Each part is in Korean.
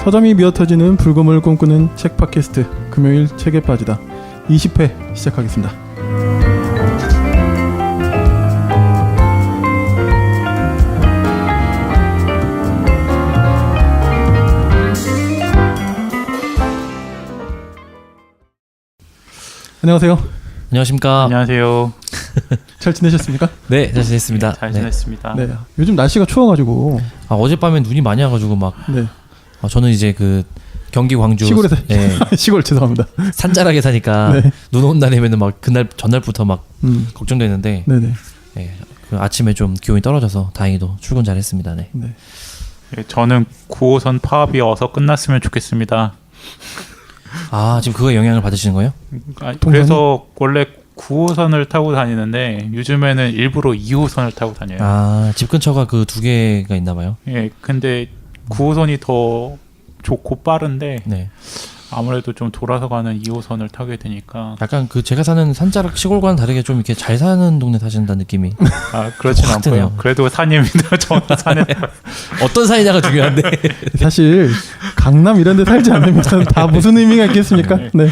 서점이 미어터지는 불금을 꿈꾸는 책 팟캐스트 금요일 책에 빠지다 20회 시작하겠습니다. 안녕하세요. 안녕하십니까. 안녕하세요. 잘 지내셨습니까? 네, 잘 지냈습니다. 잘 지냈습니다. 네. 요즘 날씨가 추워가지고. 어젯밤에 눈이 많이 와가지고 막. 네. 저는 이제 그 경기 광주 시골에서 네, 시골 죄송합니다. 산자락에 사니까 네. 눈 온 날이면은 막 그날 전날부터 막 걱정되는데. 네네. 네, 그 아침에 좀 기온이 떨어져서 다행히도 출근 잘했습니다. 네. 네. 네, 저는 9호선 파업이 어서 끝났으면 좋겠습니다. 지금 그거에 영향을 받으시는 거예요? 그래서 원래 9호선을 타고 다니는데 요즘에는 일부러 2호선을 타고 다녀요. 집 근처가 그 두 개가 있나 봐요. 예, 근데 9호선이 더 좋고 빠른데 네. 아무래도 좀 돌아서 가는 2호선을 타게 되니까 약간 그 제가 사는 산자락 시골과는 다르게 좀 이렇게 잘 사는 동네 사신다는 느낌이. 그렇진 확 드네요. 않고요. 그래도 산입니다. 저는 산에 어떤 산이냐가 중요한데. 사실 강남 이런 데 살지 않으면 다 무슨 의미가 있겠습니까? 네.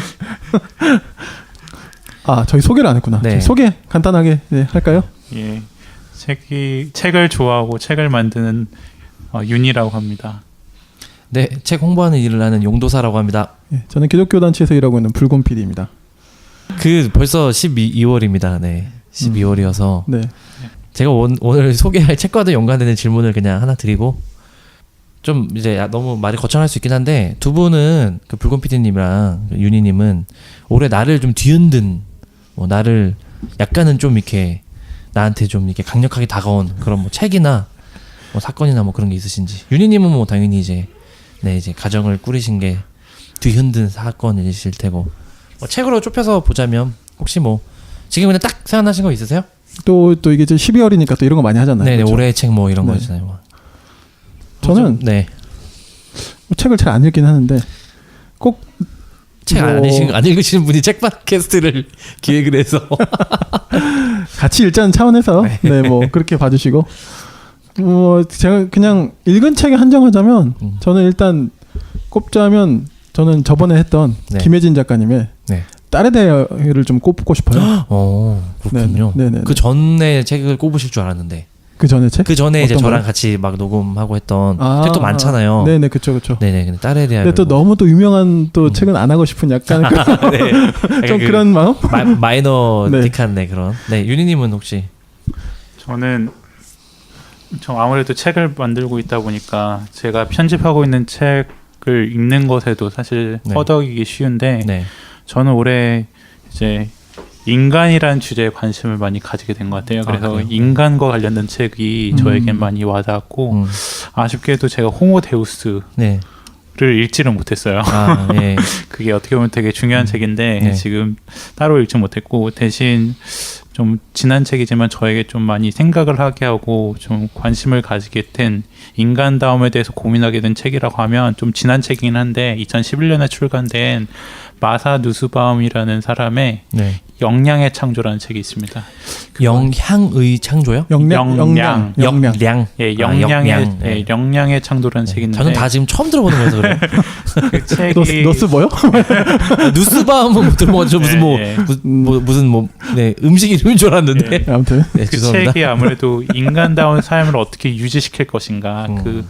저희 소개를 안 했구나. 네. 소개 간단하게 할까요? 예, 책을 좋아하고 책을 만드는 윤이라고 합니다. 네, 책 홍보하는 일을 하는 용도사라고 합니다. 예, 저는 기독교 단체에서 일하고 있는 불곰 PD입니다. 벌써 12월입니다. 네, 12월이어서 네. 제가 오늘 소개할 책과도 연관되는 질문을 그냥 하나 드리고 좀 이제 너무 말이 거창할 수 있긴 한데 두 분은 그 불곰 PD님이랑 윤희님은 올해 나를 좀 뒤흔든 나를 약간은 좀 이렇게 나한테 좀 이렇게 강력하게 다가온 그런 책이나 사건이나 그런 게 있으신지. 윤희님은 당연히 이제 가정을 꾸리신 게 뒤흔든 사건이실 테고 책으로 좁혀서 보자면 혹시 지금 그냥 딱 생각나신 거 있으세요? 또 이게 이제 12월이니까 또 이런 거 많이 하잖아요. 네, 그렇죠? 올해의 책 이런 네. 거 있잖아요. 저는 책을 잘 안 읽긴 하는데 꼭 책 안 읽으시는 분이 책 팟캐스트를 기획을 해서 같이 읽자는 차원에서 그렇게 봐주시고 제가 그냥 읽은 책에 한정하자면 저는 일단 꼽자면 저는 저번에 했던 김혜진 작가님의 딸에 대해를 좀 꼽고 싶어요. 그렇군요. 네네. 그 전에 책을 꼽으실 줄 알았는데. 그 전에 책? 그 전에 이제 저랑 거요? 같이 막 녹음하고 했던 책도 많잖아요. 네네, 그쵸. 네네, 근데 딸에 대한. 근데 또 너무 또 유명한 또 책은 안 하고 싶은 약간 좀 그런 마음? 마이너틱한 그런. 네, 윤희님은 혹시? 저는 아무래도 책을 만들고 있다 보니까 제가 편집하고 있는 책을 읽는 것에도 사실 허덕이기 쉬운데 저는 올해 이제 인간이라는 주제에 관심을 많이 가지게 된 것 같아요. 그래서 인간과 관련된 책이 저에겐 많이 와닿았고 아쉽게도 제가 호모 데우스를 읽지를 못했어요. 그게 어떻게 보면 되게 중요한 책인데 지금 따로 읽지 못했고 대신 좀 지난 책이지만 저에게 좀 많이 생각을 하게 하고 좀 관심을 가지게 된 인간다움에 대해서 고민하게 된 책이라고 하면 좀 지난 책이긴 한데 2011년에 출간된 마사 누스바움이라는 사람의 영량의 창조라는 책이 있습니다. 영향의 창조요? 영량. 예, 영량의 창조라는 책이 있는데 저는 다 지금 처음 들어보는 거여서 그래요. 그 책이 노스 뭐요? 누스바움은 들어보죠. 무슨 음식 이름인 줄 알았는데. 아무튼 그 죄송합니다. 책이 아무래도 인간다운 삶을 어떻게 유지시킬 것인가, 그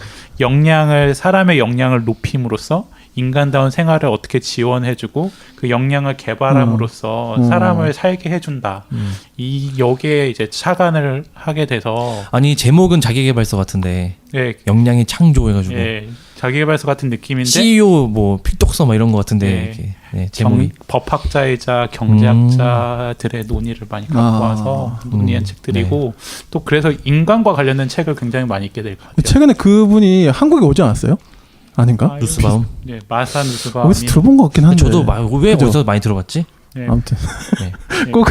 사람의 역량을 높임으로써 인간다운 생활을 어떻게 지원해주고 그 역량을 개발함으로써 사람을 살게 해준다. 이 여기에 이제 착안을 하게 돼서 제목은 자기계발서 같은데 역량의 창조해가지고 자기계발서 같은 느낌인데 CEO 필독서 이런 거 같은데 제목이 법학자이자 경제학자들의 논의를 많이 갖고 와서 논의한 책들이고 또 그래서 인간과 관련된 책을 굉장히 많이 읽게 될 것 같아요. 최근에 그분이 한국에 오지 않았어요? 아닌가? 누스바움? 네, 마사 누스바움. 어디서 들어본 것 같긴 한데. 저도 왜 어디서 많이 들어봤지? 아무튼 꼭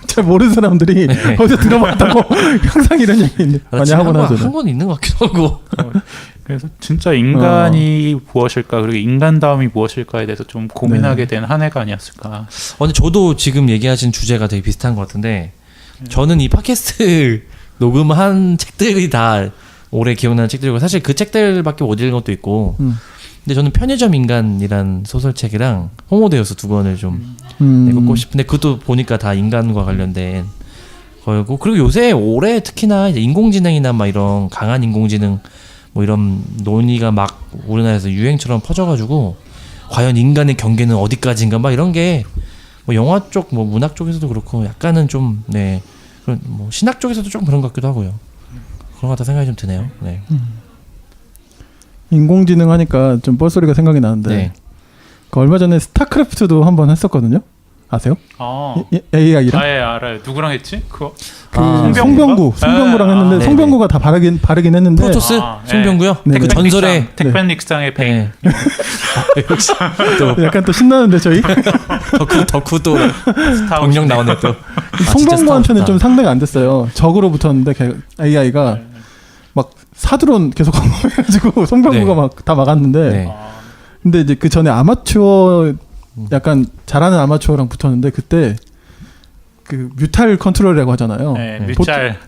잘 모르는 사람들이 어디서 들어봤다고 항상 이런 얘기 많이 하곤 하죠. 한 건 있는 것 같기도 하고. 그래서 진짜 인간이 무엇일까, 그리고 인간다움이 무엇일까에 대해서 좀 고민하게 된 한 해가 아니었을까. 근데 저도 지금 얘기하신 주제가 되게 비슷한 것 같은데 저는 이 팟캐스트 녹음한 책들이 다 오래 기억나는 책들이고 사실 그 책들밖에 못 읽은 것도 있고 근데 저는 편의점 인간이란 소설책이랑 호모데우스 두 권을 좀 읽고 싶은데 그것도 보니까 다 인간과 관련된 거고 그리고 요새 올해 특히나 이제 인공지능이나 막 이런 강한 인공지능 뭐 이런 논의가 막 우리나라에서 유행처럼 퍼져가지고 과연 인간의 경계는 어디까지인가 막 이런 게 뭐 영화 쪽 뭐 문학 쪽에서도 그렇고 약간은 좀 네 그런 뭐 신학 쪽에서도 좀 그런 것 같기도 하고요. 그런 것 같다 생각이 좀 드네요. 네. 인공지능 하니까 좀 뻘소리가 생각이 나는데 네. 그 얼마 전에 스타크래프트도 한번 했었거든요. 아세요? AI랑? 예, 알아요. 누구랑 했지? 그거 송병구랑 했는데 네, 송병구가 다 바르긴 했는데 프로토스 네. 송병구요? 네, 그 네. 전설의 택배닉상의 백. 네. 역시 또 약간 또 신나는데 저희 덕후 또 정령 나오네 또. 송병구한테는 좀 상대가 안 됐어요. 적으로 붙었는데 AI가 막 사드론 계속 공격해가지고 송병구가 네. 막 다 막았는데 네. 근데 이제 그 전에 아마추어 약간 잘하는 아마추어랑 붙었는데 그때 그 뮤탈 컨트롤이라고 하잖아요. 네, 뮤탈.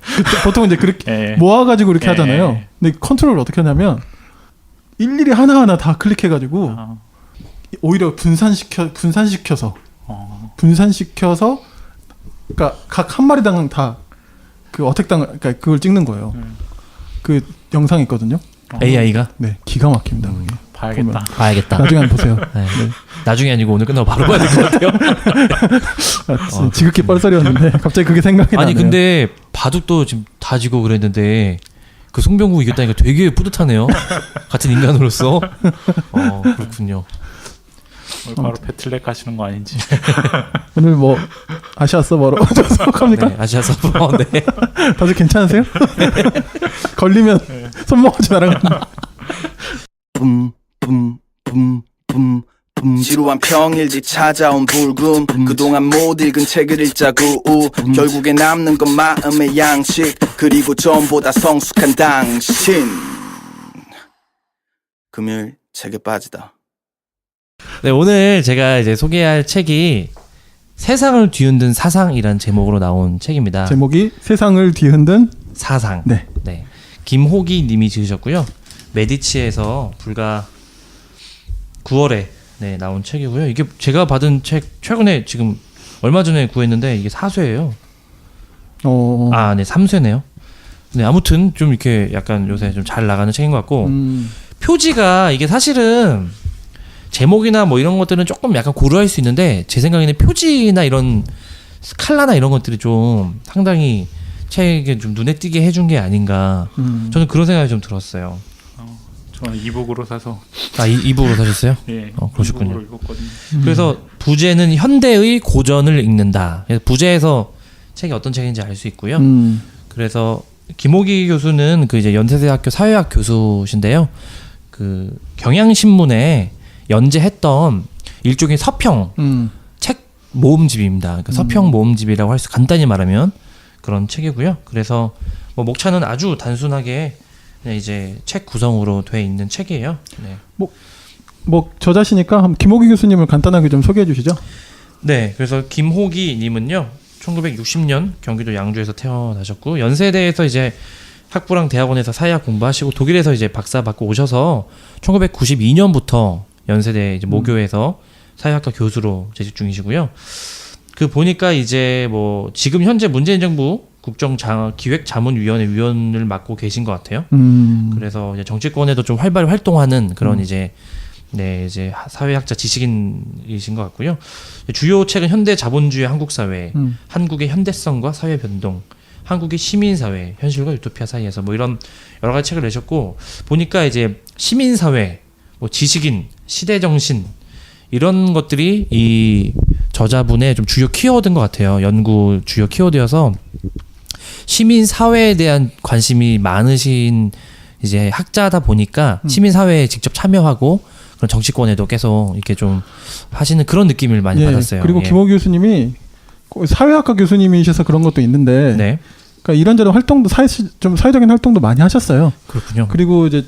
보통 이제 그렇게 네. 모아가지고 이렇게 네. 하잖아요. 근데 컨트롤을 어떻게 하냐면 일일이 하나하나 다 클릭해가지고 오히려 분산시켜서 그러니까 각 한 마리당 다 그 어택당 그러니까 그걸 찍는 거예요. 그 영상이 있거든요. AI가 네, 기가 막힙니다. 그게. 봐야겠다. 보면. 봐야겠다. 나중에 한번 보세요. 네. 나중에 아니고 오늘 끝나고 바로 봐야 될 것 같아요. 지극히 뻘소리였는데 갑자기 그게 생각이 나네요. 아니 근데 바둑도 지금 다 지고 그랬는데 그 송병구 이겼다니까 되게 뿌듯하네요. 같은 인간으로서. 그렇군요. 바로 배틀넷 가시는 거 아닌지. 오늘 뭐 아시아 서버로 합니까? 네, 아시아 서버. 네. 다들 괜찮으세요? 걸리면 손모가지 날아간다. 지루한 평일뒤 찾아온 불금 그동안 못 읽은 책을 읽자고 결국에 남는 건 마음의 양식 그리고 전보다 성숙한 당신 금요일 책에 빠지다. 네, 오늘 제가 이제 소개할 책이 세상을 뒤흔든 사상이란 제목으로 나온 책입니다. 제목이 세상을 뒤흔든 사상. 네. 네. 김호기 님이 지으셨고요. 메디치에서 불과 9월에 네, 나온 책이고요. 이게 제가 받은 책 최근에 지금 얼마 전에 구했는데 이게 4쇄예요. 네, 3쇄네요. 네, 아무튼 좀 이렇게 약간 요새 좀 잘 나가는 책인 것 같고 표지가 이게 사실은 제목이나 뭐 이런 것들은 조금 약간 고려할 수 있는데 제 생각에는 표지나 이런 컬러나 이런 것들이 좀 상당히 책에 좀 눈에 띄게 해준 게 아닌가 저는 그런 생각이 좀 들었어요. 저는 이북으로 사서. 이북으로 사셨어요? 예. 그러셨군요. 이북으로 읽었거든요. 그래서 부제는 현대의 고전을 읽는다. 그래서 부제에서 책이 어떤 책인지 알 수 있고요. 그래서 김호기 교수는 그 이제 연세대학교 사회학 교수신데요. 그 경향신문에 연재했던 일종의 서평 책 모음집입니다. 그러니까 서평 모음집이라고 할 수 간단히 말하면 그런 책이고요. 그래서 뭐 목차는 아주 단순하게 그냥 이제 책 구성으로 돼 있는 책이에요. 네. 뭐 저자시니까 김호기 교수님을 간단하게 좀 소개해 주시죠. 네, 그래서 김호기 님은요. 1960년 경기도 양주에서 태어나셨고 연세대에서 이제 학부랑 대학원에서 사회학 공부하시고 독일에서 이제 박사 받고 오셔서 1992년부터 연세대 이제 모교에서 사회학과 교수로 재직 중이시고요. 그 보니까 이제 뭐 지금 현재 문재인 정부 국정기획자문위원회 위원을 맡고 계신 것 같아요. 그래서 이제 정치권에도 좀 활발히 활동하는 그런 이제 사회학자 지식인이신 것 같고요. 주요 책은 현대 자본주의 한국 사회, 한국의 현대성과 사회 변동, 한국의 시민사회, 현실과 유토피아 사이에서 뭐 이런 여러 가지 책을 내셨고 보니까 이제 시민사회, 뭐 지식인, 시대정신 이런 것들이 이 저자분의 좀 주요 키워드인 것 같아요. 연구 주요 키워드여서 시민사회에 대한 관심이 많으신 이제 학자다 보니까 시민사회에 직접 참여하고 그런 정치권에도 계속 이렇게 좀 하시는 그런 느낌을 많이 받았어요. 그리고 김호기 교수님이 사회학과 교수님이셔서 그런 것도 있는데 네. 그러니까 이런저런 활동도 사회적인 활동도 많이 하셨어요. 그렇군요. 그리고 이제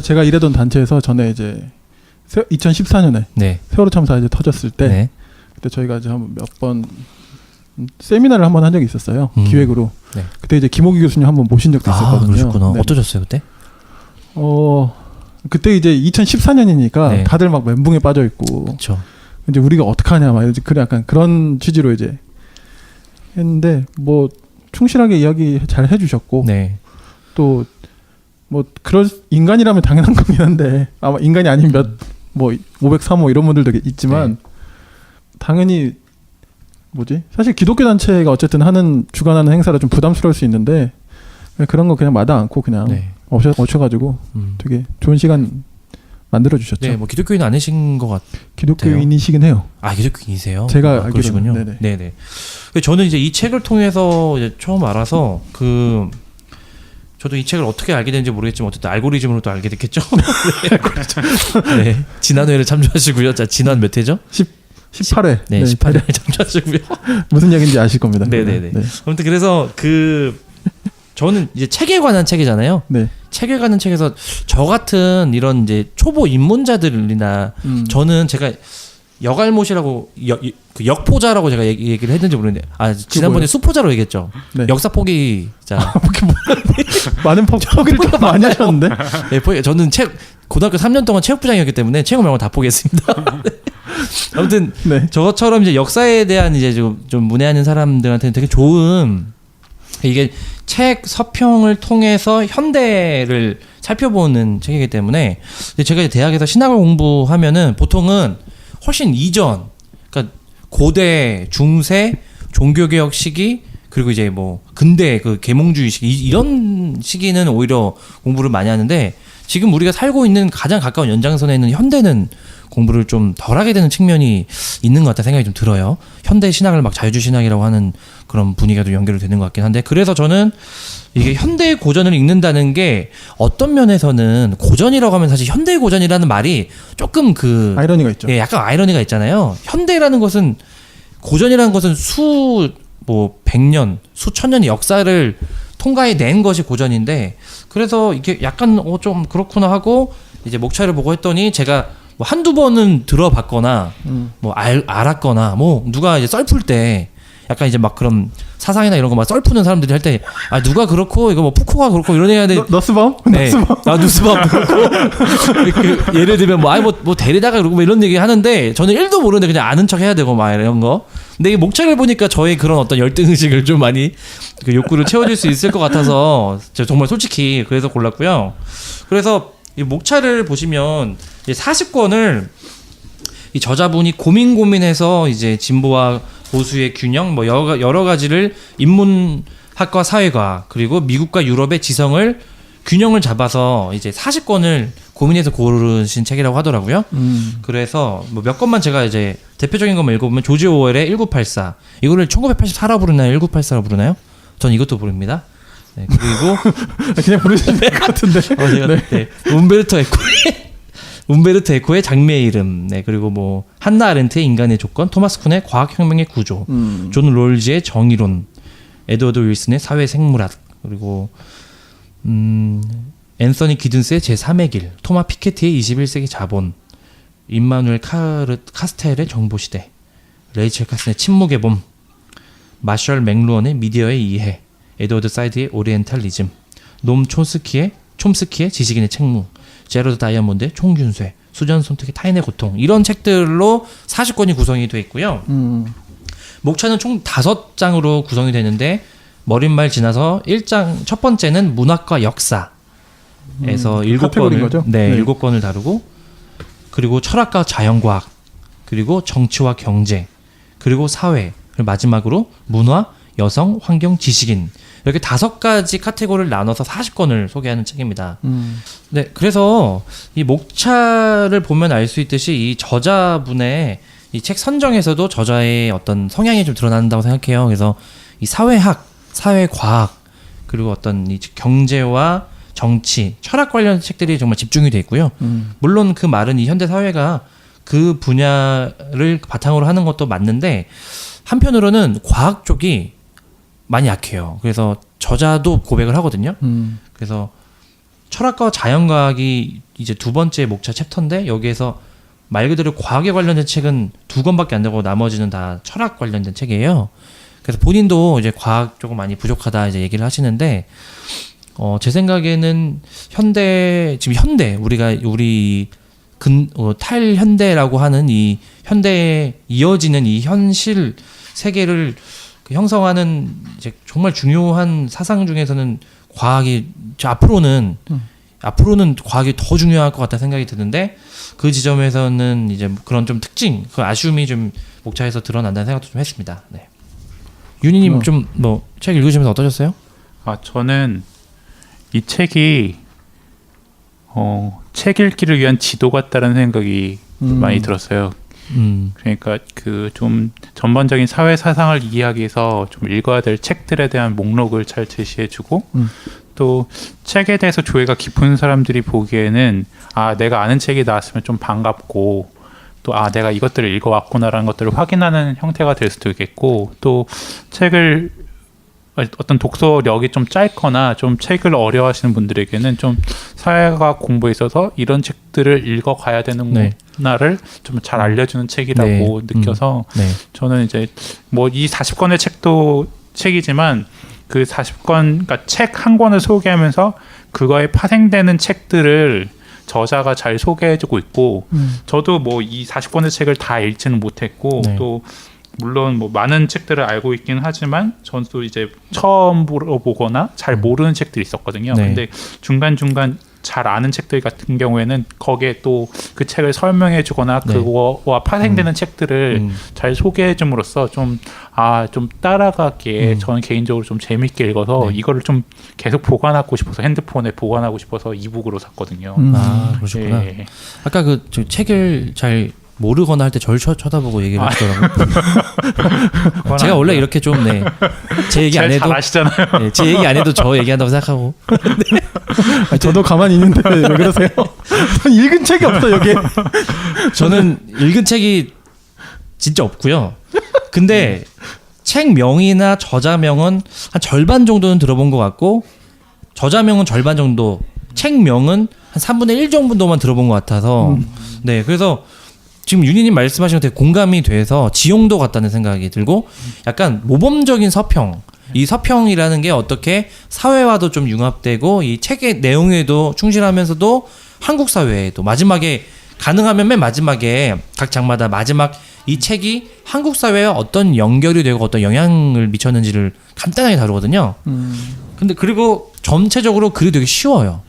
제가 일하던 단체에서 전에 이제 2014년에 네. 세월호 참사 이제 터졌을 때 그때 저희가 이제 몇 번 세미나를 한번 한 적이 있었어요. 기획으로. 네. 그때 이제 김호기 교수님 한번 모신 적도 있었거든요. 그러셨구나. 네. 어떠셨어요 그때? 그때 이제 2014년이니까 네. 다들 막 멘붕에 빠져 있고 그렇죠. 이제 우리가 어떡하냐 막 그래 약간 그런 취지로 이제 했는데 뭐 충실하게 이야기 잘 해주셨고 네. 또 뭐 그럴 인간이라면 당연한 거긴 한데 아마 인간이 아닌 뭐 503호 이런 분들도 있지만 당연히 뭐지 사실 기독교 단체가 어쨌든 주관하는 행사라 좀 부담스러울 수 있는데 그런 거 그냥 마다 않고 그냥 네. 오셔가지고 되게 좋은 시간 만들어 주셨죠. 네, 뭐 기독교인 아니신 것 기독교인이시긴 해요. 아, 기독교인이세요? 제가 그러시군요. 알기로는. 네네. 저는 이제 이 책을 통해서 이제 처음 알아서 저도 이 책을 어떻게 알게 됐는지 모르겠지만 어쨌든 알고리즘으로 또 알게 됐겠죠. 네. 네. 지난 회를 참조하시고요. 자, 지난 몇 회죠? 18회. 네, 18회 참조하시고요. 무슨 얘기인지 아실 겁니다. 네네네. 네. 아무튼 그래서 저는 이제 책에 관한 책이잖아요. 네. 책에 관한 책에서 저 같은 이런 이제 초보 입문자들이나 저는 제가 역알못이라고 그 역포자라고 제가 얘기를 했는지 모르겠는데 지난번에 수포자로 얘기했죠. 네. 역사 포기자. 많은 포기를 많이 하셨는데. 네, 저는 고등학교 3년 동안 체육부장이었기 때문에 체육 말고 다 포기했습니다. 아무튼 네. 저처럼 이제 역사에 대한 이제 좀 문외한인 사람들한테는 되게 좋은 이게 책 서평을 통해서 현대를 살펴보는 책이기 때문에 제가 이제 대학에서 신학을 공부하면은 보통은 훨씬 이전, 그러니까 고대, 중세, 종교개혁 시기 그리고 이제 뭐 근대 그 계몽주의 시기 이런 시기는 오히려 공부를 많이 하는데 지금 우리가 살고 있는 가장 가까운 연장선에 있는 현대는 공부를 좀 덜하게 되는 측면이 있는 것 같다는 생각이 좀 들어요. 현대 신학을 막 자유주의 신학이라고 하는 그런 분위기가 좀 연결이 되는 것 같긴 한데 그래서 저는 이게 현대의 고전을 읽는다는 게 어떤 면에서는 고전이라고 하면 사실 현대의 고전이라는 말이 조금 아이러니가 있죠. 예, 약간 아이러니가 있잖아요. 현대라는 것은 고전이라는 것은 뭐 100년, 수천 년의 역사를 통과해 낸 것이 고전인데 그래서 이게 약간 좀 그렇구나 하고 이제 목차를 보고 했더니 제가 뭐 한두 번은 들어봤거나 뭐 알았거나 뭐 누가 이제 썰풀 때 약간 이제 막 그런 사상이나 이런 거 막 썰푸는 사람들이 할 때 누가 그렇고 이거 뭐 푸코가 그렇고 이런 얘기가 하는데 너스밤? 네. 누스밤 그렇고 예를 들면 뭐 데리다가 그러고 뭐 이런 얘기 하는데 저는 1도 모르는데 그냥 아는 척 해야 되고 막 이런 거 근데 이 목차를 보니까 저의 그런 어떤 열등의식을 좀 많이 욕구를 채워줄 수 있을 것 같아서 제가 정말 솔직히 그래서 골랐고요. 그래서 이 목차를 보시면 40권을 이 저자분이 고민해서 이제 진보와 보수의 균형 뭐 여러 가지를 인문학과 사회과학 그리고 미국과 유럽의 지성을 균형을 잡아서 이제 40권을 고민해서 고르신 책이라고 하더라고요. 그래서 뭐 몇 권만 제가 이제 대표적인 것만 읽어보면 조지 오웰의 1984 이거를 1984라 부르나요? 1984라 부르나요? 전 이것도 부릅니다. 네, 그리고 그냥 부르시는 것 같은데. 네. 움베르토 에코의 장미의 이름, 네 그리고 뭐 한나 아렌트의 인간의 조건, 토마스 쿤의 과학혁명의 구조, 존 롤즈의 정의론, 에드워드 윌슨의 사회 생물학, 그리고 앤서니 기든스의 제3의 길, 토마 피케티의 21세기 자본, 임마누엘 카스텔의 정보시대, 레이첼 카슨의 침묵의 봄, 마셜 맥루언의 미디어의 이해, 에드워드 사이드의 오리엔탈리즘, 놈 촘스키의 지식인의 책무, 제로드 다이아몬드의 총균쇠, 수전 손특의 타인의 고통 이런 책들로 40권이 구성이 되어 있고요. 목차는 총 5장으로 구성이 되는데 머릿말 지나서 1장 첫 번째는 문학과 역사에서 7권을 네, 7권을 다루고 그리고 철학과 자연과학 그리고 정치와 경제 그리고 사회 그리고 마지막으로 문화, 여성, 환경, 지식인 이렇게 5가지 카테고리를 나눠서 40권을 소개하는 책입니다. 네, 그래서 이 목차를 보면 알 수 있듯이 이 저자분의 이 책 선정에서도 저자의 어떤 성향이 좀 드러난다고 생각해요. 그래서 이 사회학, 사회과학 그리고 어떤 이 경제와 정치, 철학 관련 책들이 정말 집중이 돼 있고요. 물론 그 말은 이 현대 사회가 그 분야를 바탕으로 하는 것도 맞는데 한편으로는 과학 쪽이 많이 약해요. 그래서 저자도 고백을 하거든요. 그래서 철학과 자연과학이 이제 2번째 목차 챕터인데 여기에서 말 그대로 과학에 관련된 책은 2권밖에 안 되고 나머지는 다 철학 관련된 책이에요. 그래서 본인도 이제 과학적으로 많이 부족하다 이제 얘기를 하시는데 제 생각에는 우리 탈현대라고 하는 이 현대에 이어지는 이 현실 세계를 형성하는 이제 정말 중요한 사상 중에서는 과학이 앞으로는 과학이 더 중요할 것 같다는 생각이 드는데 그 지점에서는 이제 그런 좀 특징, 그 아쉬움이 좀 목차에서 드러난다는 생각도 좀 했습니다. 네. 윤희님 좀 뭐 책 읽으시면서 어떠셨어요? 저는 이 책이 책 읽기를 위한 지도 같다는 생각이 많이 들었어요. 그러니까 그 좀 전반적인 사회 사상을 이해하기 위해서 좀 읽어야 될 책들에 대한 목록을 잘 제시해주고 또 책에 대해서 조예가 깊은 사람들이 보기에는 내가 아는 책이 나왔으면 좀 반갑고 또 내가 이것들을 읽어왔구나라는 것들을 확인하는 형태가 될 수도 있겠고 또 책을 어떤 독서력이 좀 짧거나 좀 책을 어려워하시는 분들에게는 좀 사회과학 공부에 있어서 이런 책들을 읽어가야 되는구나를 좀 잘 알려주는 책이라고 느껴서 저는 이제 뭐 이 40권의 책도 책이지만 그 40권, 그러니까 책 한 권을 소개하면서 그거에 파생되는 책들을 저자가 잘 소개해주고 있고 저도 뭐 이 40권의 책을 다 읽지는 못했고 또 물론 뭐 많은 책들을 알고 있긴 하지만 저도 이제 처음 보거나 잘 모르는 책들이 있었거든요. 근데 중간중간 잘 아는 책들 같은 경우에는 거기에 또 그 책을 설명해 주거나 그거와 파생되는 책들을 잘 소개해 줌으로써 좀 따라가기에 저는 개인적으로 좀 재밌게 읽어서 이거를 좀 계속 보관하고 싶어서 핸드폰에 보관하고 싶어서 이북으로 샀거든요. 그러셨구나. 아까 저 책을 잘 모르거나 할 때 저를 쳐다보고 얘기를 하시더라고요. 제가 원래 이렇게 좀 제 얘기 안 해도 잘 아시잖아요. 제 얘기 안 해도 저 얘기한다고 생각하고. 저도 가만히 있는데 왜 그러세요? 읽은 책이 없어 여기. 저는 읽은 책이 진짜 없고요. 근데 책명이나 저자명은 한 절반 정도는 들어본 것 같고 저자명은 절반 정도, 책명은 한 3분의 1 정도만 들어본 것 같아서 그래서 지금 윤희님 말씀하신 것 되게 공감이 돼서 지용도 같다는 생각이 들고 약간 모범적인 서평, 이 서평이라는 게 어떻게 사회와도 좀 융합되고 이 책의 내용에도 충실하면서도 한국 사회에도 마지막에 가능하면 맨 마지막에 각 장마다 마지막 이 책이 한국 사회에 어떤 연결이 되고 어떤 영향을 미쳤는지를 간단하게 다루거든요. 근데 그리고 전체적으로 글이 되게 쉬워요.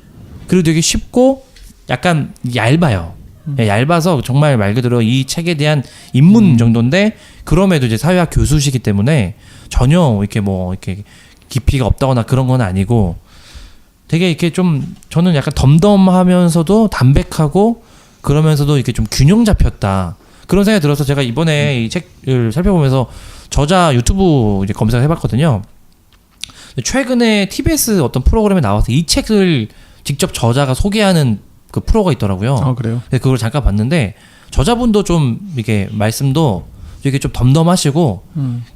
그리고 되게 쉽고 약간 얇아요. 얇아서 정말 말 그대로 이 책에 대한 입문 정도인데 그럼에도 이제 사회학 교수시기 때문에 전혀 이렇게 깊이가 없다거나 그런 건 아니고 되게 이렇게 좀 저는 약간 덤덤하면서도 담백하고 그러면서도 이렇게 좀 균형 잡혔다 그런 생각이 들어서 제가 이번에 이 책을 살펴보면서 저자 유튜브 이제 검색을 해봤거든요. 최근에 TBS 어떤 프로그램에 나와서 이 책을 직접 저자가 소개하는 그 프로가 있더라고요. 그래요? 네, 그걸 잠깐 봤는데 저자분도 좀 이게 말씀도 이게 좀 덤덤하시고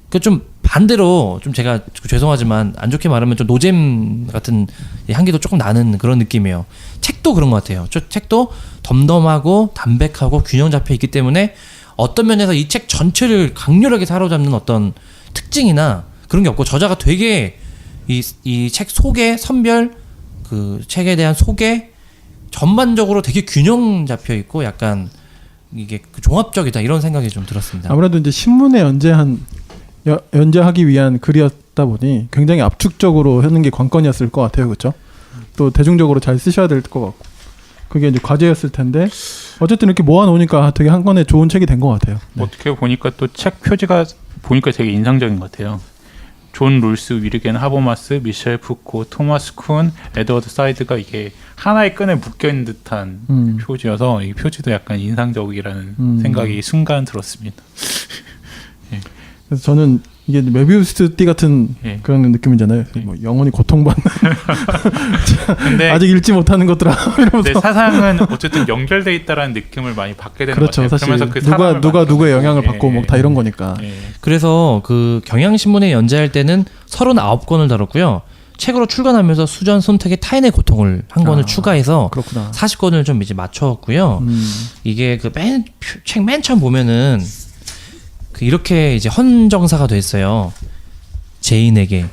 그 좀 반대로 좀 제가 죄송하지만 안 좋게 말하면 좀 노잼 같은 향기도 조금 나는 그런 느낌이에요. 책도 그런 것 같아요. 책도 덤덤하고 담백하고 균형 잡혀 있기 때문에 어떤 면에서 이 책 전체를 강렬하게 사로잡는 어떤 특징이나 그런 게 없고 저자가 되게 이 책 소개, 선별, 그 책에 대한 소개 전반적으로 되게 균형 잡혀 있고 약간 이게 종합적이다 이런 생각이 좀 들었습니다. 아무래도 이제 신문에 연재하기 위한 글이었다 보니 굉장히 압축적으로 하는 게 관건이었을 것 같아요, 그렇죠? 또 대중적으로 잘 쓰셔야 될 것 같고 그게 이제 과제였을 텐데 어쨌든 이렇게 모아놓으니까 되게 한 권에 좋은 책이 된 것 같아요. 어떻게 보니까 또 책 표지가 보니까 되게 인상적인 것 같아요. 존 롤스, 위르겐 하버마스, 미셸 푸코, 토마스 쿤, 에드워드 사이드가 이게 하나의 끈에 묶여있는 듯한 표지여서 이 표지도 약간 인상적이라는 생각이 순간 들었습니다. 그래서 저는 이게 메비우스 띠 같은 그런 느낌이잖아요. 뭐 영원히 고통받는 근데 아직 읽지 못하는 것들아 이러면서 내 사상은 어쨌든 연결돼 있다라는 느낌을 많이 받게 되는 그렇죠. 것 같아요. 사실 그러면서 누가 누구의 영향을 받고 뭐 다 이런 거니까. 그래서 그 경향신문에 연재할 때는 39권을 다뤘고요. 책으로 출간하면서 수전 손택의 타인의 고통을 한 권을 추가해서 그렇구나. 40권을 좀 이제 맞췄고요. 이게 그 책 맨 처음 보면은 그 이렇게 이제 헌정사가 돼 있어요. 제인에게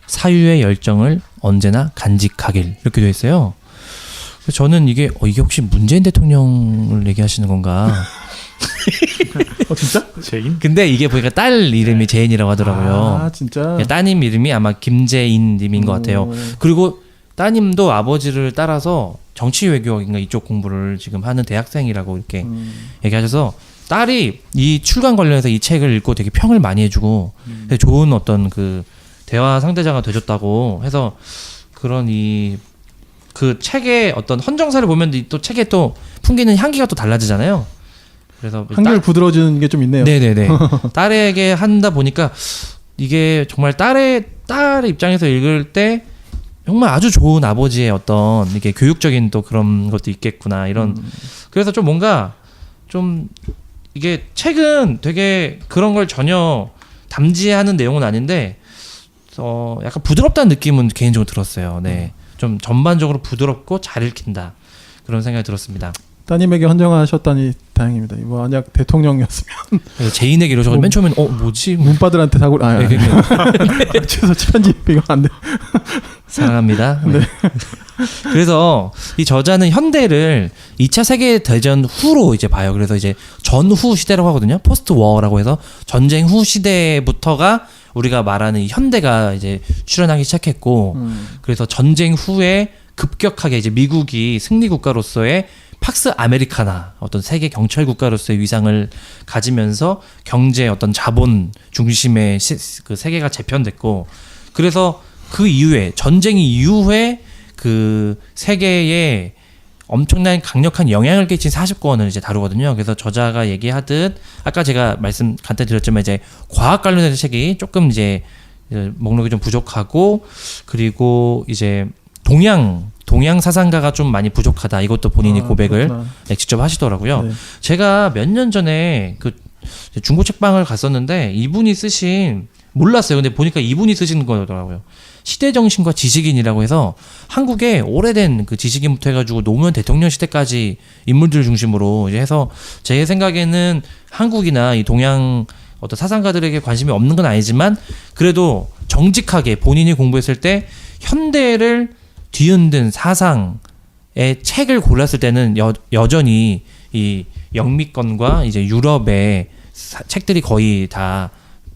사유의 열정을 언제나 간직하길 이렇게 되어 있어요. 그래서 저는 이게 혹시 문재인 대통령을 얘기하시는 건가? 진짜? 제인? 근데 이게 보니까 딸 이름이 제인이라고 하더라고요. 아 진짜. 따님 이름이 아마 김제인님인 것 같아요. 그리고 따님도 아버지를 따라서 정치 외교인가 이쪽 공부를 지금 하는 대학생이라고 이렇게 얘기하셔서 딸이 이 출간 관련해서 이 책을 읽고 되게 평을 많이 해주고 되게 좋은 어떤 그 대화 상대자가 되줬다고 해서 그런 그 책의 어떤 헌정사를 보면 또 책에 또 풍기는 향기가 또 달라지잖아요. 그래서 한결 부드러워지는 게 좀 있네요. 네네네. 딸에게 한다 보니까 이게 정말 딸의 입장에서 읽을 때 정말 아주 좋은 아버지의 어떤 이게 교육적인 또 그런 것도 있겠구나 이런. 그래서 좀 뭔가 좀 이게 책은 되게 그런 걸 전혀 담지하는 내용은 아닌데 약간 부드럽다는 느낌은 개인적으로 들었어요. 네. 좀 전반적으로 부드럽고 잘 읽힌다 그런 생각이 들었습니다. 따님에게 헌정하셨다니 다행입니다. 만약 대통령이었으면 그래서 제인에게 이러셔서 맨 처음엔 뭐지? 문바들한테 사고 최소 편집 이거 안 돼. 사랑합니다. 네. 그래서 이 저자는 현대를 2차 세계 대전 후로 이제 봐요. 그래서 이제 전후 시대라고 하거든요. 포스트 워라고 해서 전쟁 후 시대부터가 우리가 말하는 이 현대가 이제 출현하기 시작했고, 그래서 전쟁 후에 급격하게 이제 미국이 승리 국가로서의 팍스 아메리카나 어떤 세계 경찰 국가로서의 위상을 가지면서 경제 어떤 자본 중심의 그 세계가 재편됐고, 그래서 그 이후에 전쟁 이후에 그 세계에 엄청난 강력한 영향을 끼친 40권을 이제 다루거든요. 그래서 저자가 얘기하듯 아까 제가 말씀 간단히 드렸지만 이제 과학 관련된 책이 조금 이제 목록이 좀 부족하고, 그리고 이제 동양 사상가가 좀 많이 부족하다. 이것도 본인이 고백을 직접 하시더라고요. 네. 제가 몇 년 전에 그 중고 책방을 갔었는데 이분이 쓰신 몰랐어요. 근데 보니까 이분이 쓰신 거더라고요. 시대정신과 지식인이라고 해서 한국의 오래된 그 지식인부터 해가지고 노무현 대통령 시대까지 인물들 중심으로 이제 해서 제 생각에는 한국이나 이 동양 어떤 사상가들에게 관심이 없는 건 아니지만 그래도 정직하게 본인이 공부했을 때 현대를 뒤흔든 사상의 책을 골랐을 때는 여전히 이 영미권과 이제 유럽의 책들이 거의 다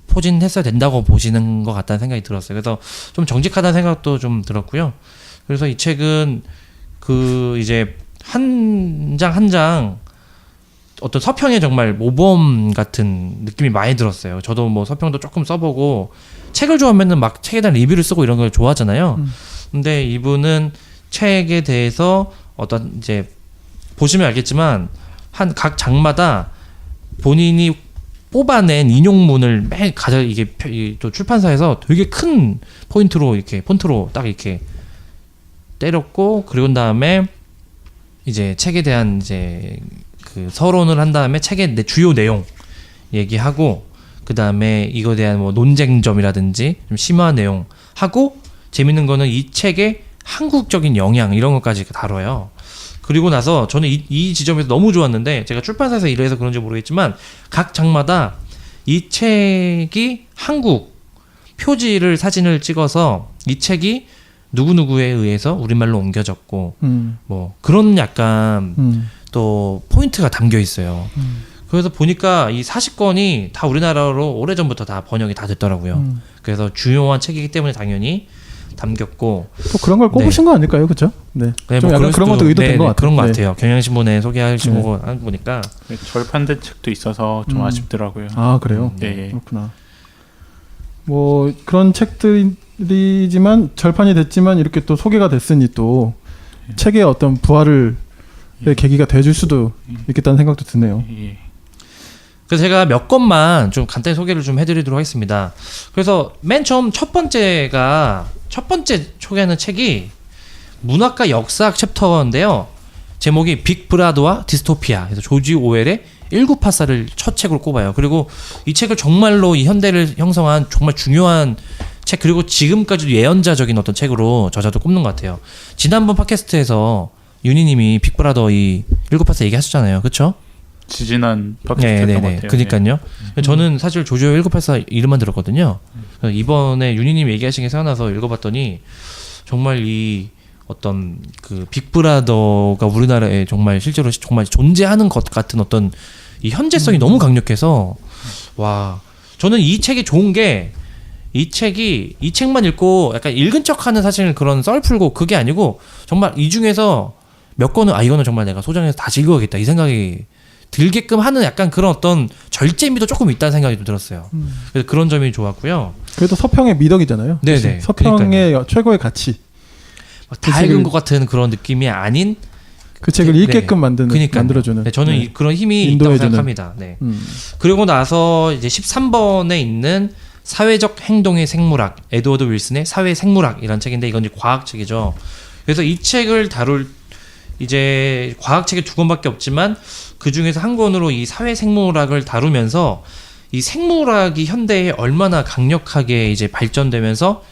포진했어야 된다고 보시는 것 같다는 생각이 들었어요. 그래서 좀 정직하다는 생각도 좀 들었고요. 그래서 이 책은 그 이제 한 장 한 장 어떤 서평에 정말 모범 같은 느낌이 많이 들었어요. 저도 뭐 서평도 조금 써보고 책을 좋아하면은 막 책에 대한 리뷰를 쓰고 이런 걸 좋아하잖아요. 근데 이분은 책에 대해서 어떤 이제 보시면 알겠지만 한 각 장마다 본인이 뽑아낸 인용문을 매일 이게 또 출판사에서 되게 큰 포인트로 이렇게 폰트로 딱 이렇게 때렸고, 그리고 다음에 이제 책에 대한 이제 그 서론을 한 다음에 책의 주요 내용 얘기하고, 그 다음에 이거에 대한 뭐 논쟁점이라든지 좀 심화한 내용 하고, 재밌는 거는 이 책의 한국적인 영향 이런 것까지 다뤄요. 그리고 나서 저는 이 지점에서 너무 좋았는데, 제가 출판사에서 일해서 그런지 모르겠지만 각 장마다 이 책이 한국 표지를 사진을 찍어서 이 책이 누구누구에 의해서 우리말로 옮겨졌고 뭐 그런 약간 또 포인트가 담겨 있어요. 그래서 보니까 이 40권이 다 우리나라로 오래전부터 다 번역이 다 됐더라고요. 그래서 중요한 책이기 때문에 당연히 담겼고, 또 그런 걸 꼽으신 거 아닐까요, 그렇죠? 네, 네, 좀 뭐 약간 그런 것도 의도된 것 같아요. 그런 것 같아요. 경향신문에 소개하신 거 보니까 절판된 책도 있어서 좀 아쉽더라고요. 아 그래요? 네, 그렇구나. 뭐 그런 책들이지만 절판이 됐지만 이렇게 또 소개가 됐으니 또 책의 어떤 부활을 계기가 돼줄 수도 있겠다는 생각도 드네요. 그래서 제가 몇 권만 좀 간단히 소개를 좀 해드리도록 하겠습니다. 그래서 맨 처음 첫 번째 소개하는 책이 문학과 역사학 챕터인데요. 제목이 빅 브라더와 디스토피아. 그래서 조지 오웰의 1984를 첫 책으로 꼽아요. 그리고 이 책을 정말로 이 현대를 형성한 정말 중요한 책, 그리고 지금까지도 예언자적인 어떤 책으로 저자도 꼽는 것 같아요. 지난번 팟캐스트에서 윤희님이 빅 브라더 이 1984 얘기하셨잖아요. 그렇죠? 지지난 팟캐스트였던 것 같아요. 그러니까요. 저는 사실 조조 1984 이름만 들었거든요. 이번에 윤희님 얘기하신 게 생각나서 읽어봤더니 정말 이 어떤 그 빅브라더가 우리나라에 정말 실제로 정말 존재하는 것 같은 어떤 이 현재성이 너무 강력해서 와 저는 이 책이 좋은 게 이 책만 읽고 약간 읽은 척하는 사실 그런 썰 풀고 그게 아니고 정말 이 중에서 몇 권은 이거는 정말 내가 소장해서 다시 읽어야겠다 이 생각이 들게끔 하는 약간 그런 어떤 절제미도 조금 있다는 생각이 좀 들었어요. 그래서 그런 점이 좋았고요. 그래도 서평의 미덕이잖아요. 네네. 서평의 그러니까요. 최고의 가치. 다 읽은 것 같은 그런 느낌이 아닌 그 책을 읽게끔 만들어주는. 네, 저는 그런 힘이 있다고 인도해주는. 생각합니다. 네. 그리고 나서 이제 13번에 있는 사회적 행동의 생물학, 에드워드 윌슨의 사회 생물학이라는 책인데 이건 이제 과학책이죠. 그래서 이 책을 다룰 이제 과학책이 2권밖에 없지만 그 중에서 한 권으로 이 사회 생물학을 다루면서 이 생물학이 현대에 얼마나 강력하게 이제 발전되면서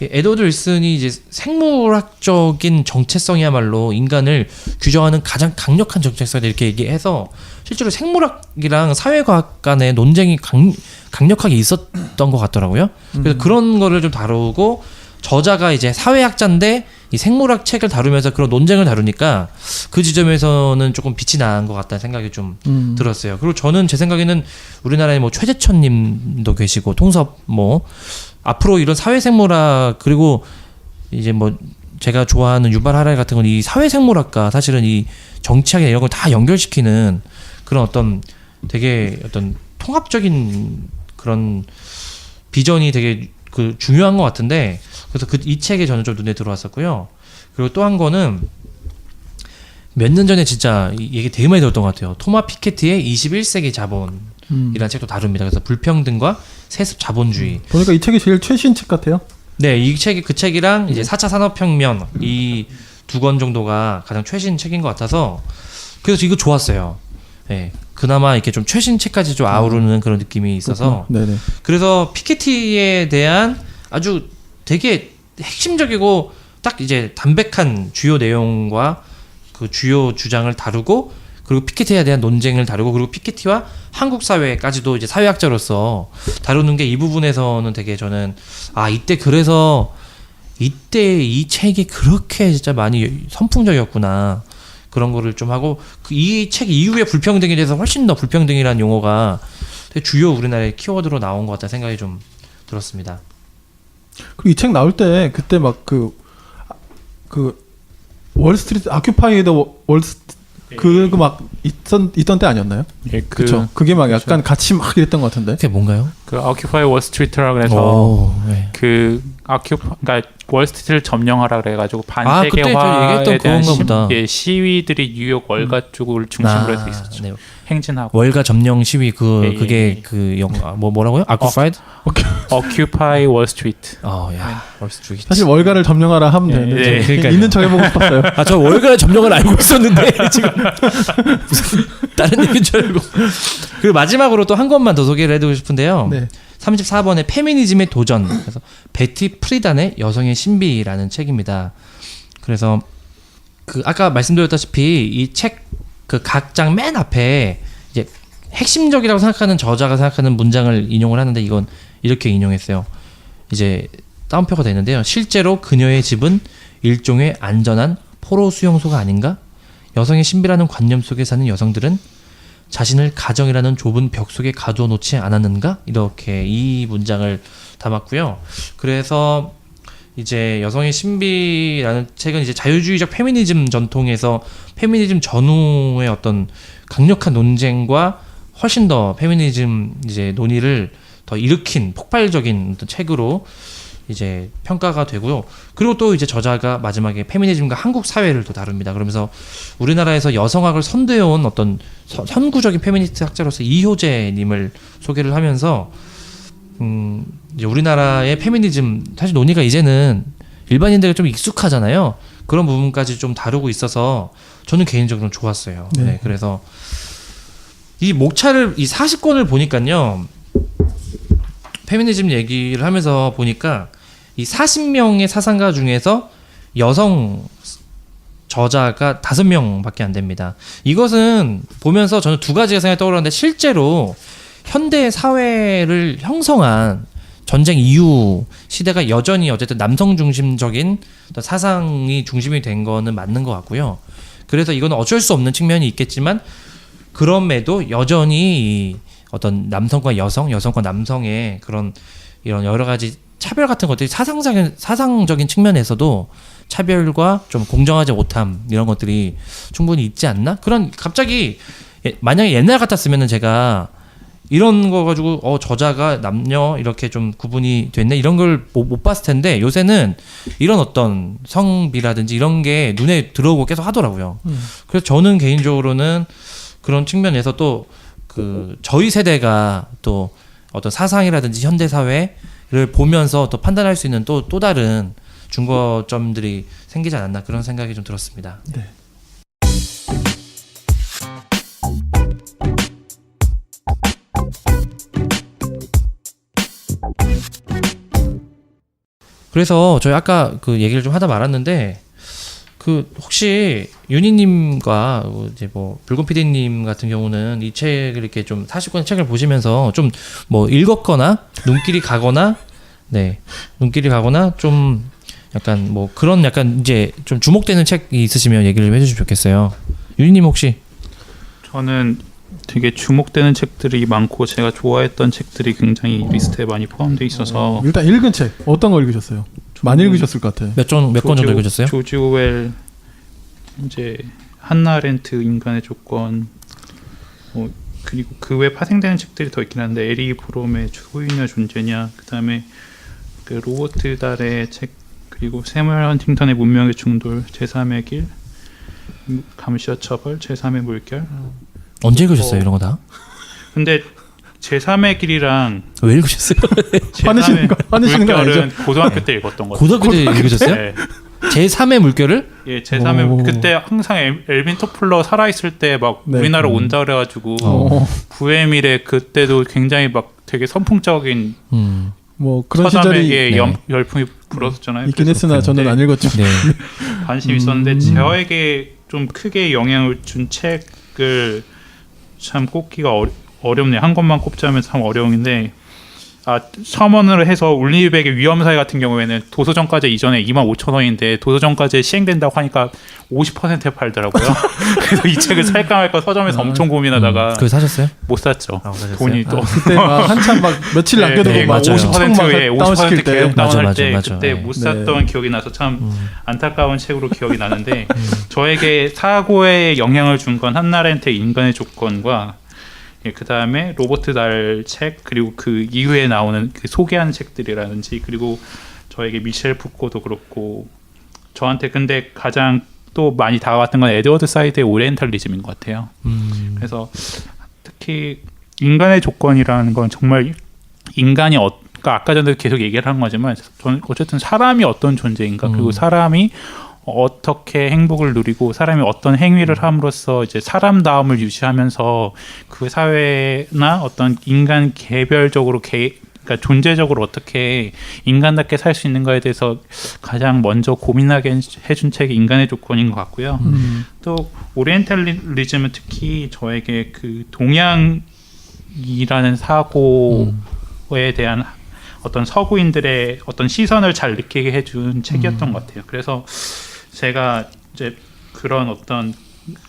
에드워드 윌슨이 이제 생물학적인 정체성이야말로 인간을 규정하는 가장 강력한 정체성을 이렇게 얘기해서 실제로 생물학이랑 사회과학 간의 논쟁이 강력하게 있었던 것 같더라고요. 그래서 그런 거를 좀 다루고 저자가 이제 사회학자인데 이 생물학 책을 다루면서 그런 논쟁을 다루니까 그 지점에서는 조금 빛이 난 것 같다는 생각이 좀 들었어요. 그리고 저는 제 생각에는 우리나라에 뭐 최재천님도 계시고 통섭 뭐 앞으로 이런 사회생물학 그리고 이제 뭐 제가 좋아하는 유발 하라리 같은 건 이 사회생물학과 사실은 이 정치학이나 이런 걸 다 연결시키는 그런 어떤 되게 어떤 통합적인 그런 비전이 되게 그 중요한 것 같은데 그래서 이 책에 저는 좀 눈에 들어왔었고요. 그리고 또 한 거는 몇 년 전에 진짜 얘기 되게 많이 들었던 것 같아요. 토마 피케티의 21세기 자본이라는 책도 다룹니다. 그래서 불평등과 세습 자본주의. 보니까 이 책이 제일 최신 책 같아요. 네, 이 책이 그 책이랑 이제 4차 산업혁명 이 2권 정도가 가장 최신 책인 것 같아서 그래서 이거 좋았어요. 네, 그나마 이렇게 좀 최신 책까지 좀 아우르는 그런 느낌이 있어서 네네. 그래서 피케티에 대한 아주 되게 핵심적이고 딱 이제 담백한 주요 내용과 그 주요 주장을 다루고 그리고 피케티에 대한 논쟁을 다루고 그리고 피케티와 한국 사회까지도 이제 사회학자로서 다루는 게 이 부분에서는 되게 저는 이때 그래서 이때 이 책이 그렇게 진짜 많이 선풍적이었구나 그런 거를 좀 하고 이 책 이후에 불평등에 대해서 훨씬 더 불평등이라는 용어가 되게 주요 우리나라의 키워드로 나온 것 같다는 생각이 좀 들었습니다. 그리고 이 책 나올 때 그때 막 그 월스트리트 아큐파이드 월스트 그거 막 있던 때 아니었나요? 예, 그렇죠. 그게 막 약간 같이 막 이랬던 것 같은데. 그게 뭔가요? 그 Occupy Wall Street라 그래서 네. 그 그러니까 월스트리트를 점령하라 그래가지고 반세계화에 대한 시위들이 뉴욕 월가 쪽을 중심으로 해서 있었죠. 네. 행진하고 월가 점령 시위 그게 그 영화 뭐라고요? Occupied? Occupy Wall Street. 야, Wall Street. 사실 월가를 점령하라 하면 되는데 그러니까요. 있는 척 해보고 싶었어요. 저 월가 점령을 알고 있었는데 지금 무슨 다른 얘기인 줄 알고. 그리고 마지막으로 또 한 권만 더 소개를 해드리고 싶은데요. 네. 34번의 페미니즘의 도전. 그래서 베티 프리단의 여성의 신비라는 책입니다. 그래서 그 아까 말씀드렸다시피 이 책 그 각 장 맨 앞에 이제 핵심적이라고 생각하는 저자가 생각하는 문장을 인용을 하는데 이건 이렇게 인용했어요. 이제 다운표가 되는데요. 실제로 그녀의 집은 일종의 안전한 포로 수용소가 아닌가? 여성의 신비라는 관념 속에 사는 여성들은 자신을 가정이라는 좁은 벽 속에 가두어 놓지 않았는가? 이렇게 이 문장을 담았고요. 그래서 이제 여성의 신비라는 책은 이제 자유주의적 페미니즘 전통에서 페미니즘 전후의 어떤 강력한 논쟁과 훨씬 더 페미니즘 이제 논의를 더 일으킨 폭발적인 어떤 책으로 이제 평가가 되고요. 그리고 또 이제 저자가 마지막에 페미니즘과 한국 사회를 또 다룹니다. 그러면서 우리나라에서 여성학을 선도해온 어떤 선구적인 페미니스트 학자로서 이효재님을 소개를 하면서 이제 우리나라의 페미니즘 사실 논의가 이제는 일반인들에게 좀 익숙하잖아요. 그런 부분까지 좀 다루고 있어서 저는 개인적으로 좋았어요. 네. 네, 그래서 이 목차를 이 40권을 보니까요. 페미니즘 얘기를 하면서 보니까 이 40명의 사상가 중에서 여성 저자가 5명밖에 안 됩니다. 이것은 보면서 저는 두 가지가 생각이 떠오르는데 실제로 현대 사회를 형성한 전쟁 이후 시대가 여전히 어쨌든 남성 중심적인 어떤 사상이 중심이 된 거는 맞는 것 같고요. 그래서 이건 어쩔 수 없는 측면이 있겠지만 그럼에도 여전히 이 어떤 남성과 여성, 여성과 남성의 그런 이런 여러 가지 차별 같은 것들이 사상적인 측면에서도 차별과 좀 공정하지 못함 이런 것들이 충분히 있지 않나? 그런 갑자기 만약에 옛날 같았으면은 제가 이런 거 가지고 저자가 남녀 이렇게 좀 구분이 됐네 이런 걸 못 봤을 텐데 요새는 이런 어떤 성비라든지 이런 게 눈에 들어오고 계속 하더라고요. 그래서 저는 개인적으로는 그런 측면에서 또 그 저희 세대가 또 어떤 사상이라든지 현대 사회를 보면서 또 판단할 수 있는 또 다른 중거점들이 생기지 않았나 그런 생각이 좀 들었습니다. 네. 그래서 저희 아까 그 얘기를 좀 하다 말았는데 그 혹시 윤희님과 이제 뭐 붉은 PD님 같은 경우는 이 책을 이렇게 좀 40권의 책을 보시면서 좀 뭐 읽었거나 눈길이 가거나 좀 약간 뭐 그런 약간 이제 좀 주목되는 책이 있으시면 얘기를 좀 해주시면 좋겠어요. 윤희님 혹시? 저는 되게 주목되는 책들이 많고 제가 좋아했던 책들이 굉장히 리스트에 많이 포함되어 있어서 일단 읽은 책 어떤 거 읽으셨어요? 많이 읽으셨을 것 같아요. 몇 권 정도 읽으셨어요? 조지 오웰, 이제 한나 아렌트 인간의 조건, 그리고 그 외 파생되는 책들이 더 있긴 한데 에리 브롬의 소유냐 존재냐, 그다음에 그 로버트 달의 책, 그리고 세무엘 헌팅턴의 문명의 충돌, 제3의 길, 감시와 처벌, 제3의 물결. 언제 읽으셨어요 이런 거 다? 근데 제3의 길이랑 왜 읽으셨어요? 화내시는 거 물결은 고등학교 때 읽었던 거 같아요. 고등학교 때 읽으셨어요? 네. 제3의 물결을? 예, 제3의 그때 항상 엘빈 토플러 살아있을 때 막 네. 우리나라 온다 그래가지고 부에밀에 그때도 굉장히 막 되게 선풍적인 뭐 그런 서점에 시절이 열풍이 불었잖아요. 있긴 했으나 저는 안 읽었죠. 네. 관심이 있었는데 저에게 좀 크게 영향을 준 책을 참 꼽기가 어렵네요. 한 권만 꼽자면 참 어려운데 첨언으로 해서 울리백의 위험사회 같은 경우에는 도서정가제 이전에 25,000원인데 도서정가제 시행된다고 하니까 50%에 팔더라고요. 그래서 이 책을 살까 말까 서점에서 엄청 고민하다가 그거 사셨어요? 못 샀죠. 사셨어요? 돈이 또 그때 막 한참 막 며칠 남겨두고 막 50% 계속 다운할 때 맞아. 그때 못 샀던 기억이 나서 참 안타까운 책으로 기억이 나는데 저에게 사고에 영향을 준 건 한나 아렌트의 인간의 조건과 그 다음에 로버트 달 책, 그리고 그 이후에 나오는 그 소개하는 책들이라든지, 그리고 저에게 미셸 푸코도 그렇고, 저한테 근데 가장 또 많이 다가왔던 건 에드워드 사이드의 오리엔탈리즘인 것 같아요. 그래서 특히 인간의 조건이라는 건 정말 인간이 그러니까 아까 전에 계속 얘기를 한 거지만 저는 어쨌든 사람이 어떤 존재인가, 그리고 사람이 어떻게 행복을 누리고 사람이 어떤 행위를 함으로써 이제 사람다움을 유지하면서 그 사회나 어떤 인간 개별적으로 그러니까 존재적으로 어떻게 인간답게 살 수 있는가에 대해서 가장 먼저 고민하게 해준 책이 인간의 조건인 것 같고요. 또 오리엔탈리즘은 특히 저에게 그 동양이라는 사고에 대한 어떤 서구인들의 어떤 시선을 잘 느끼게 해준 책이었던 것 같아요. 그래서 제가 이제 그런 어떤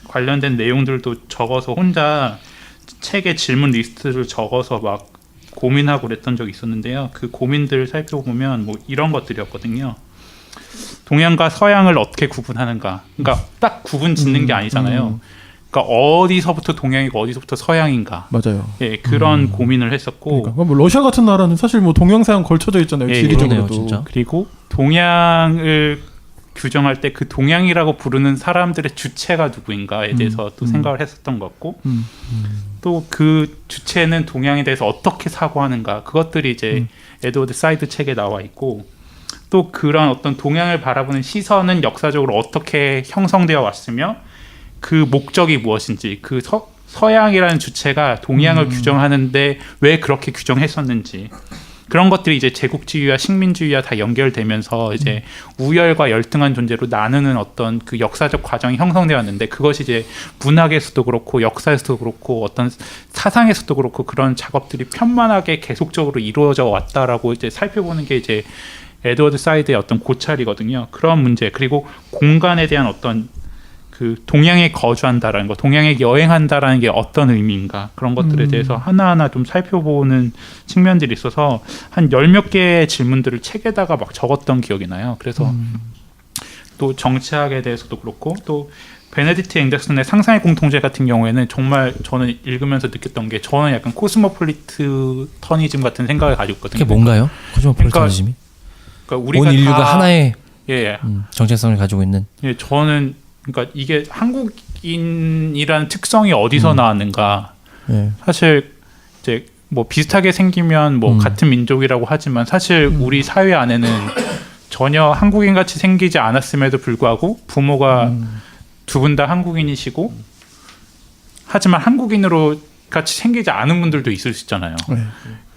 관련된 내용들도 적어서 혼자 책의 질문 리스트를 적어서 막 고민하고 그랬던 적이 있었는데요. 그 고민들을 살펴보면 뭐 이런 것들이었거든요. 동양과 서양을 어떻게 구분하는가. 그러니까 딱 구분 짓는 게 아니잖아요. 그러니까 어디서부터 동양이고 어디서부터 서양인가. 맞아요. 예, 그런 고민을 했었고. 그러니까 뭐 러시아 같은 나라는 사실 뭐 동양서양 걸쳐져 있잖아요. 예, 지리적으로도. 진짜. 그리고 동양을 규정할 때 그 동양이라고 부르는 사람들의 주체가 누구인가에 대해서 또 생각을 했었던 것 같고, 또 그 주체는 동양에 대해서 어떻게 사고하는가, 그것들이 이제 에드워드 사이드 책에 나와 있고, 또 그런 어떤 동양을 바라보는 시선은 역사적으로 어떻게 형성되어 왔으며 그 목적이 무엇인지, 그 서양이라는 주체가 동양을 규정하는데 왜 그렇게 규정했었는지, 그런 것들이 이제 제국주의와 식민주의와 다 연결되면서 이제 우열과 열등한 존재로 나누는 어떤 그 역사적 과정이 형성되어 왔는데 그것이 이제 문학에서도 그렇고 역사에서도 그렇고 어떤 사상에서도 그렇고 그런 작업들이 편만하게 계속적으로 이루어져 왔다라고 이제 살펴보는 게 이제 에드워드 사이드의 어떤 고찰이거든요. 그런 문제 그리고 공간에 대한 어떤 그 동양에 거주한다라는 거, 동양에 여행한다라는 게 어떤 의미인가 그런 것들에 대해서 하나하나 좀 살펴보는 측면들이 있어서 한 10몇 개의 질문들을 책에다가 막 적었던 기억이 나요. 그래서 또 정치학에 대해서도 그렇고 또 베네딕트 앵더슨의 상상의 공통체 같은 경우에는 정말 저는 읽으면서 느꼈던 게 저는 약간 코스모폴리트니즘 같은 생각을 가지고 있거든요. 그게 뭔가요? 코스모폴리타니즘이? 그러니까 우리가 온 인류가 하나의 예, 정체성을 가지고 있는. 예, 저는 그러니까 이게 한국인이라는 특성이 어디서 나왔는가? 예. 사실 이제 뭐 비슷하게 생기면 뭐 같은 민족이라고 하지만 사실 우리 사회 안에는 전혀 한국인 같이 생기지 않았음에도 불구하고 부모가 두 분 다 한국인이시고 하지만 한국인으로 같이 생기지 않은 분들도 있을 수 있잖아요. 네.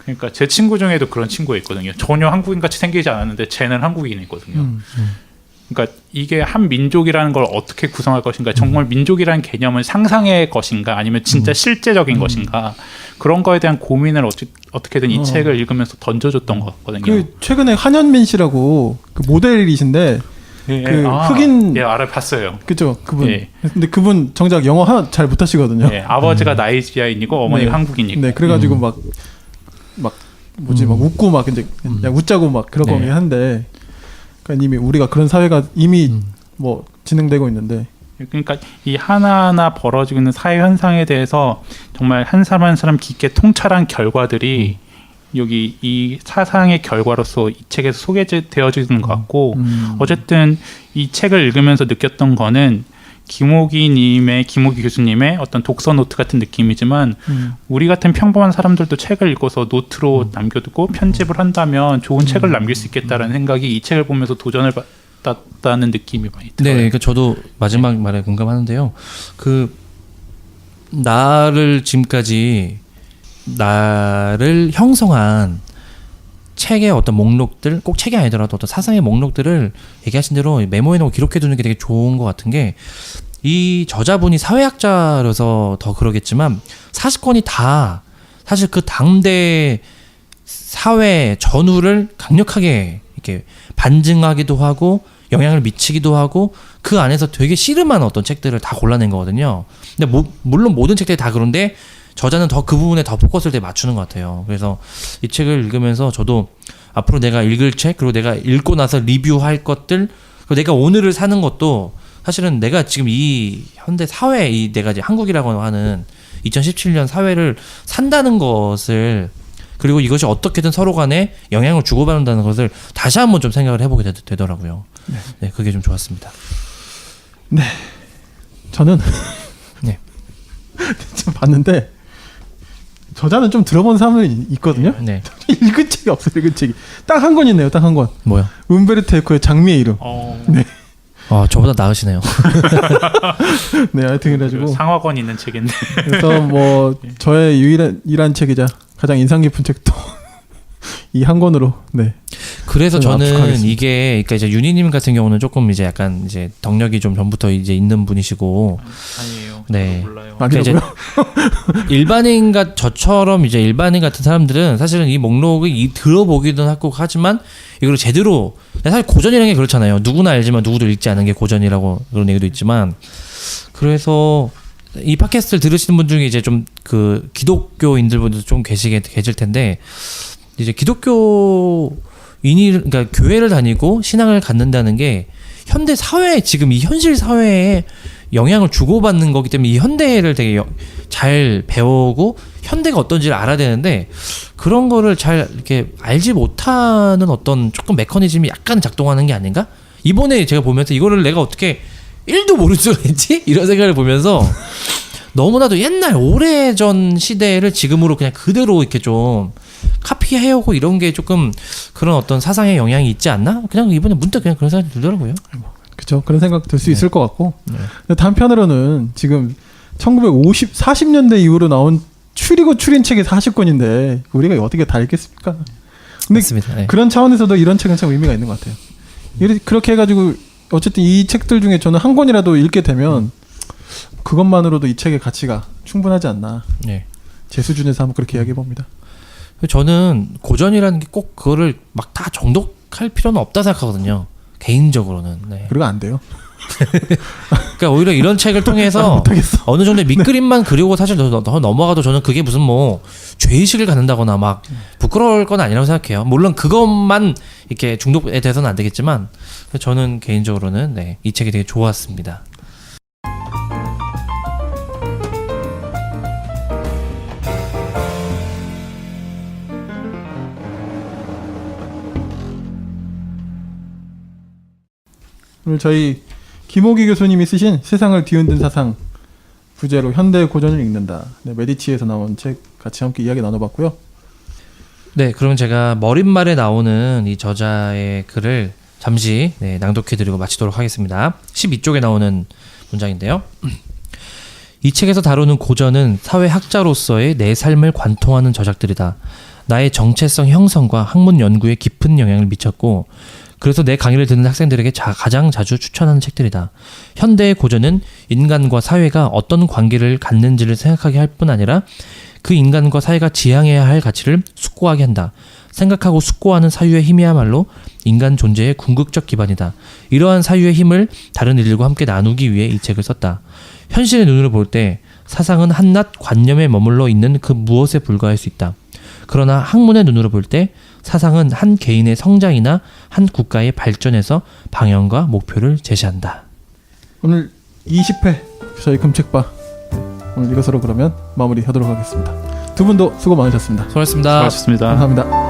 그러니까 제 친구 중에도 그런 친구가 있거든요. 전혀 한국인 같이 생기지 않았는데 쟤는 한국인이거든요. 그러니까 이게 한 민족이라는 걸 어떻게 구성할 것인가, 정말 민족이라는 개념은 상상의 것인가, 아니면 진짜 실제적인 것인가, 그런 거에 대한 고민을 어떻게든 이 책을 읽으면서 던져줬던 것 같거든요. 그 최근에 한현민 씨라고 그 모델이신데 예, 그 흑인 알아봤어요. 그죠 그분. 예. 근데 그분 정작 영어 하나 잘 못하시거든요. 예, 아버지가 나이지리아인이고 어머니가 네. 한국인이고. 네, 그래가지고 막 뭐지 막 웃고 막 이제 그냥 웃자고 막 그런 거긴 한데, 그러니까 이미 우리가 그런 사회가 이미 뭐 진행되고 있는데. 그러니까 이 하나하나 벌어지고 있는 사회 현상에 대해서 정말 한 사람 한 사람 깊게 통찰한 결과들이 여기 이 사상의 결과로서 이 책에서 소개되어지는 것 같고, 어쨌든 이 책을 읽으면서 느꼈던 거는 김호기 교수님의 어떤 독서 노트 같은 느낌이지만 우리 같은 평범한 사람들도 책을 읽어서 노트로 남겨두고 편집을 한다면 좋은 책을 남길 수 있겠다라는 생각이 이 책을 보면서 도전을 받았다는 느낌이 많이 들어요. 네, 그러니까 저도 마지막 말에 공감하는데요. 그 나를 지금까지 나를 형성한 책의 어떤 목록들, 꼭 책이 아니더라도 어떤 사상의 목록들을 얘기하신 대로 메모해놓고 기록해두는 게 되게 좋은 것 같은 게, 이 저자분이 사회학자라서 더 그러겠지만 사시권이 다 사실 그 당대 사회 전후를 강력하게 이렇게 반증하기도 하고 영향을 미치기도 하고 그 안에서 되게 씨름한 어떤 책들을 다 골라낸 거거든요. 근데 물론 모든 책들이 다 그런데 저자는 더 그 부분에 더 포커스를 맞추는 것 같아요. 그래서 이 책을 읽으면서 저도 앞으로 내가 읽을 책, 그리고 내가 읽고 나서 리뷰할 것들, 그리고 내가 오늘을 사는 것도 사실은 내가 지금 이 현대 사회, 이 내가 이제 한국이라고 하는 2017년 사회를 산다는 것을, 그리고 이것이 어떻게든 서로 간에 영향을 주고받는다는 것을 다시 한번 좀 생각을 해보게 되더라고요. 네, 그게 좀 좋았습니다. 네, 저는 네. 지금 봤는데 저자는 좀 들어본 사람이 있거든요. 네. 읽은 책이 없어요. 읽은 책이 딱 한 권 있네요. 딱 한 권. 뭐요? 음베르토 에코의 장미의 이름. 네. 저보다 나으시네요. 네, 하여튼 그래가지고 상화권 있는 책인데. 그래서 뭐 저의 유일한 책이자 가장 인상 깊은 책도 이 한 권으로. 네. 그래서 저는 압축하겠습니다. 이게, 그러니까 이제 윤희님 같은 경우는 조금 이제 약간 이제 덕력이 좀 전부터 이제 있는 분이시고. 아니에요. 네. 몰라요. 아니라고요? 일반인과 저처럼 이제 일반인 같은 사람들은 사실은 이 목록을 들어보기도 하고 하지만 이걸 제대로, 사실 고전이라는 게 그렇잖아요. 누구나 알지만 누구도 읽지 않은 게 고전이라고 그런 얘기도 있지만, 그래서 이 팟캐스트를 들으시는 분 중에 이제 좀 그 기독교인들분도 좀 계실 텐데, 이제 기독교인이, 그러니까 교회를 다니고 신앙을 갖는다는 게 현대 사회, 지금 이 현실 사회에 영향을 주고받는 거기 때문에 이 현대를 되게 잘 배우고 현대가 어떤지를 알아야 되는데, 그런 거를 잘 이렇게 알지 못하는 어떤 조금 메커니즘이 약간 작동하는 게 아닌가? 이번에 제가 보면서 이거를 내가 어떻게 1도 모를 수가 있지? 이런 생각을 보면서 너무나도 옛날 오래전 시대를 지금으로 그냥 그대로 이렇게 좀 카피해오고 이런 게 조금 그런 어떤 사상의 영향이 있지 않나? 그냥 이번에 문득 그냥 그런 생각이 들더라고요. 그렇죠. 그런 생각 들 수 있을 것 같고. 네. 근데 한편으로는 지금 40년대 이후로 나온 추리고 추린 책이 40권인데 우리가 어떻게 다 읽겠습니까? 근데 맞습니다. 네. 그런 차원에서도 이런 책은 참 의미가 있는 것 같아요. 그렇게 해가지고 어쨌든 이 책들 중에 저는 한 권이라도 읽게 되면 그것만으로도 이 책의 가치가 충분하지 않나. 네. 제 수준에서 한번 그렇게 이야기해 봅니다. 저는 고전이라는 게 꼭 그거를 막 다 정독할 필요는 없다 생각하거든요. 개인적으로는. 네. 그러면 안 돼요. 그러니까 오히려 이런 책을 통해서 어느 정도의 밑그림만 그리고 사실 더 넘어가도 저는 그게 무슨 뭐 죄의식을 갖는다거나 막 부끄러울 건 아니라고 생각해요. 물론 그것만 이렇게 중독에 대해서는 안 되겠지만 저는 개인적으로는 네, 이 책이 되게 좋았습니다. 오늘 저희 김호기 교수님이 쓰신 세상을 뒤흔든 사상 부제로 현대 고전을 읽는다. 네, 메디치에서 나온 책 같이 함께 이야기 나눠봤고요. 네, 그럼 제가 머릿말에 나오는 이 저자의 글을 잠시 네, 낭독해드리고 마치도록 하겠습니다. 12쪽에 나오는 문장인데요. 이 책에서 다루는 고전은 사회학자로서의 내 삶을 관통하는 저작들이다. 나의 정체성 형성과 학문 연구에 깊은 영향을 미쳤고 그래서 내 강의를 듣는 학생들에게 가장 자주 추천하는 책들이다. 현대의 고전은 인간과 사회가 어떤 관계를 갖는지를 생각하게 할 뿐 아니라 그 인간과 사회가 지향해야 할 가치를 숙고하게 한다. 생각하고 숙고하는 사유의 힘이야말로 인간 존재의 궁극적 기반이다. 이러한 사유의 힘을 다른 이들과 함께 나누기 위해 이 책을 썼다. 현실의 눈으로 볼 때 사상은 한낱 관념에 머물러 있는 그 무엇에 불과할 수 있다. 그러나 학문의 눈으로 볼 때 사상은 한 개인의 성장이나 한 국가의 발전에서 방향과 목표를 제시한다. 오늘 20회 저희 금책바 오늘 이것으로 그러면 마무리하도록 하겠습니다. 두 분도 수고 많으셨습니다. 수고하셨습니다. 수고하셨습니다. 감사합니다.